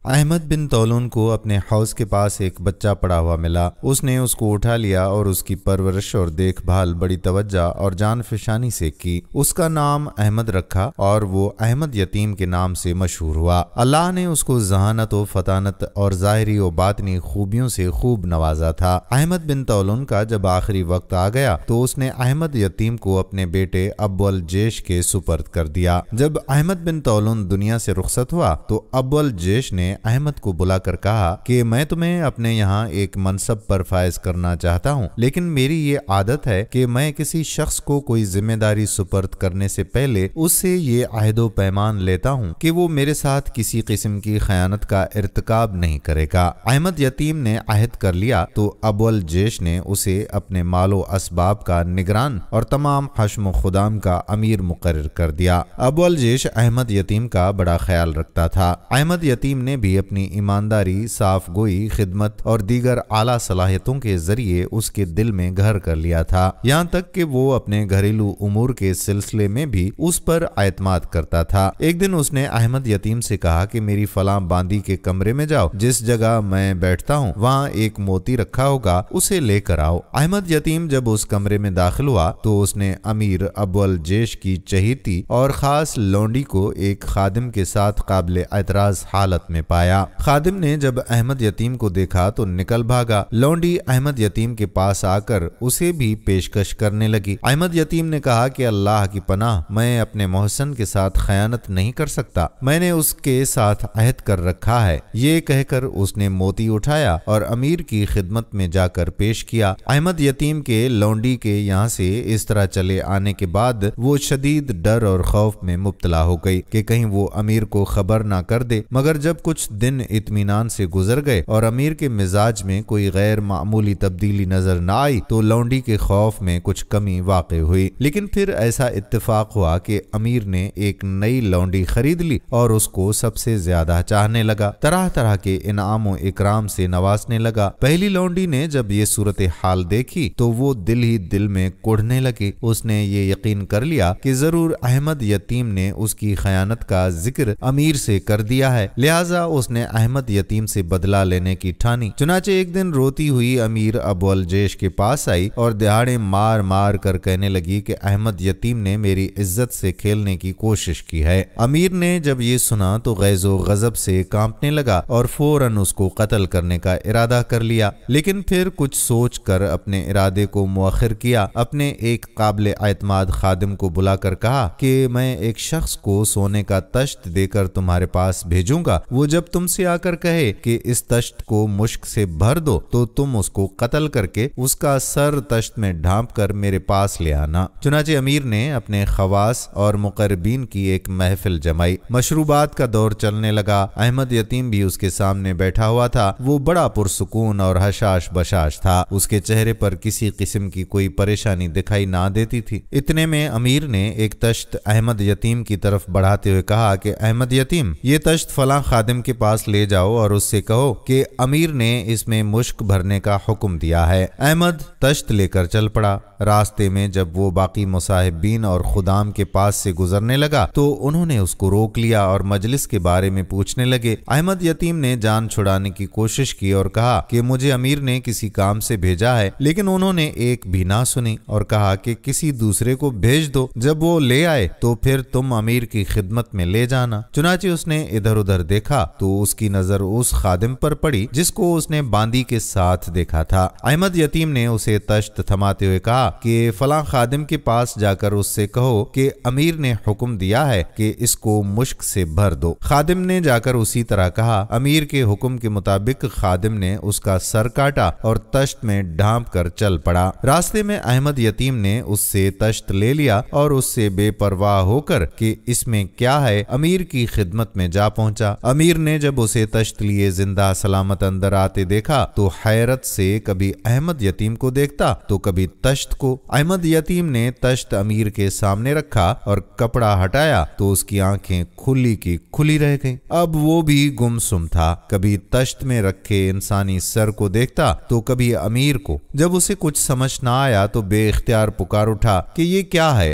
احمد بن طولون کو اپنے حوض کے پاس ایک بچہ پڑا ہوا ملا۔ اس نے اس کو اٹھا لیا اور اس کی پرورش اور دیکھ بھال بڑی توجہ اور جان فشانی سے کی۔ اس کا نام احمد رکھا اور وہ احمد یتیم کے نام سے مشہور ہوا۔ اللہ نے اس کو ذہانت و فطانت اور ظاہری و باطنی خوبیوں سے خوب نوازا تھا۔ احمد بن طولون کا جب آخری وقت آ گیا تو اس نے احمد یتیم کو اپنے بیٹے ابو الجیش کے سپرد کر دیا۔ جب احمد بن طولون دنیا سے رخصت ہوا تو ابو الجیش نے احمد کو بلا کر کہا کہ میں تمہیں اپنے یہاں ایک منصب پر فائز کرنا چاہتا ہوں، لیکن میری یہ عادت ہے کہ میں کسی شخص کو کوئی ذمہ داری سپرد کرنے سے پہلے اس سے یہ عہد و پیمان لیتا ہوں کہ وہ میرے ساتھ کسی قسم کی خیانت کا ارتکاب نہیں کرے گا۔ احمد یتیم نے عہد کر لیا تو ابو الجیش نے اسے اپنے مال و اسباب کا نگران اور تمام حشم و خدام کا امیر مقرر کر دیا۔ ابو الجیش احمد یتیم کا بڑا خیال رکھتا تھا۔ احمد یتیم نے بھی اپنی ایمانداری، صاف گوئی، خدمت اور دیگر اعلیٰ صلاحیتوں کے ذریعے اس کے دل میں گھر کر لیا تھا، یہاں تک کہ وہ اپنے گھریلو امور کے سلسلے میں بھی اس پر اعتماد کرتا تھا۔ ایک دن اس نے احمد یتیم سے کہا کہ میری فلاں باندی کے کمرے میں جاؤ، جس جگہ میں بیٹھتا ہوں وہاں ایک موتی رکھا ہوگا، اسے لے کر آؤ۔ احمد یتیم جب اس کمرے میں داخل ہوا تو اس نے امیر ابو الجیش کی چہیتی اور خاص لونڈی کو ایک خادم کے ساتھ قابل اعتراض حالت میں پایا۔ خادم نے جب احمد یتیم کو دیکھا تو نکل بھاگا۔ لونڈی احمد یتیم کے پاس آ کر اسے بھی پیشکش کرنے لگی۔ احمد یتیم نے کہا کہ اللہ کی پناہ، میں اپنے محسن کے ساتھ خیانت نہیں کر سکتا، میں نے اس کے ساتھ عہد کر رکھا ہے۔ یہ کہہ کر اس نے موتی اٹھایا اور امیر کی خدمت میں جا کر پیش کیا۔ احمد یتیم کے لونڈی کے یہاں سے اس طرح چلے آنے کے بعد وہ شدید ڈر اور خوف میں مبتلا ہو گئی کہ کہیں وہ امیر کو خبر نہ کر دے، مگر جب کچھ دن اطمینان سے گزر گئے اور امیر کے مزاج میں کوئی غیر معمولی تبدیلی نظر نہ آئی تو لونڈی کے خوف میں کچھ کمی واقع ہوئی۔ لیکن پھر ایسا اتفاق ہوا کہ امیر نے ایک نئی لونڈی خرید لی اور اس کو سب سے زیادہ چاہنے لگا، طرح طرح کے انعام و اکرام سے نوازنے لگا۔ پہلی لونڈی نے جب یہ صورتحال دیکھی تو وہ دل ہی دل میں کوڑھنے لگی۔ اس نے یہ یقین کر لیا کہ ضرور احمد یتیم نے اس کی خیانت کا ذکر امیر سے کر دیا ہے، لہٰذا اس نے احمد یتیم سے بدلہ لینے کی ٹھانی۔ چنانچہ ایک دن روتی ہوئی امیر ابو الجیش کے پاس آئی اور دہاڑے مار مار کر کہنے لگی کہ احمد یتیم نے میری عزت سے کھیلنے کی کوشش کی ہے۔ امیر نے جب یہ سنا تو غیظ و غضب سے کانپنے لگا اور فوراً اس کو قتل کرنے کا ارادہ کر لیا، لیکن پھر کچھ سوچ کر اپنے ارادے کو مؤخر کیا۔ اپنے ایک قابل اعتماد خادم کو بلا کر کہا کہ میں ایک شخص کو سونے کا تشت دے کر تمہارے پاس بھیجوں گا، وہ جب تم سے آ کر کہے کہ اس تشت کو مشک سے بھر دو تو تم اس کو قتل کر کے اس کا سر تشت میں ڈھانپ کر میرے پاس لے آنا۔ چنانچہ امیر نے اپنے خواص اور مقربین کی ایک محفل جمائی، مشروبات کا دور چلنے لگا۔ احمد یتیم بھی اس کے سامنے بیٹھا ہوا تھا۔ وہ بڑا پرسکون اور حشاش بشاش تھا، اس کے چہرے پر کسی قسم کی کوئی پریشانی دکھائی نہ دیتی تھی۔ اتنے میں امیر نے ایک تشت احمد یتیم کی طرف بڑھاتے ہوئے کہا کہ احمد یتیم، یہ تشت فلاں خادم کے پاس لے جاؤ اور اس سے کہو کہ امیر نے اس میں مشک بھرنے کا حکم دیا ہے۔ احمد تشت لے کر چل پڑا۔ راستے میں جب وہ باقی مصاحبین اور خدام کے پاس سے گزرنے لگا تو انہوں نے اس کو روک لیا اور مجلس کے بارے میں پوچھنے لگے۔ احمد یتیم نے جان چھڑانے کی کوشش کی اور کہا کہ مجھے امیر نے کسی کام سے بھیجا ہے، لیکن انہوں نے ایک بھی نہ سنی اور کہا کہ کسی دوسرے کو بھیج دو، جب وہ لے آئے تو پھر تم امیر کی خدمت میں لے جانا۔ چنانچہ اس نے ادھر ادھر دیکھا تو اس کی نظر اس خادم پر پڑی جس کو اس نے باندی کے ساتھ دیکھا تھا۔ احمد یتیم نے اسے تشت تھماتے ہوئے کہا کہ فلاں خادم کے پاس جا کر اس سے کہو کہ امیر نے حکم دیا ہے کہ اس کو مشک سے بھر دو۔ خادم نے جا کر اسی طرح کہا۔ امیر کے حکم کے مطابق خادم نے اس کا سر کاٹا اور تشت میں ڈھانپ کر چل پڑا۔ راستے میں احمد یتیم نے اس سے تشت لے لیا اور اس سے بے پرواہ ہو کر کہ اس میں کیا ہے امیر کی خدمت میں جا پہنچا۔ امیر نے جب اسے تشت لیے زندہ سلامت اندر آتے دیکھا تو حیرت سے کبھی احمد یتیم کو دیکھتا تو کبھی تشت کو۔ احمد یتیم نے تشت امیر کے سامنے رکھا اور کپڑا ہٹایا تو اس کی آنکھیں کھلی کی کھلی رہ گئیں۔ اب وہ بھی گمسم تھا، کبھی تشت میں رکھے انسانی سر کو دیکھتا تو کبھی امیر کو۔ جب اسے کچھ سمجھ نہ آیا تو بے اختیار پکار اٹھا کہ یہ کیا ہے۔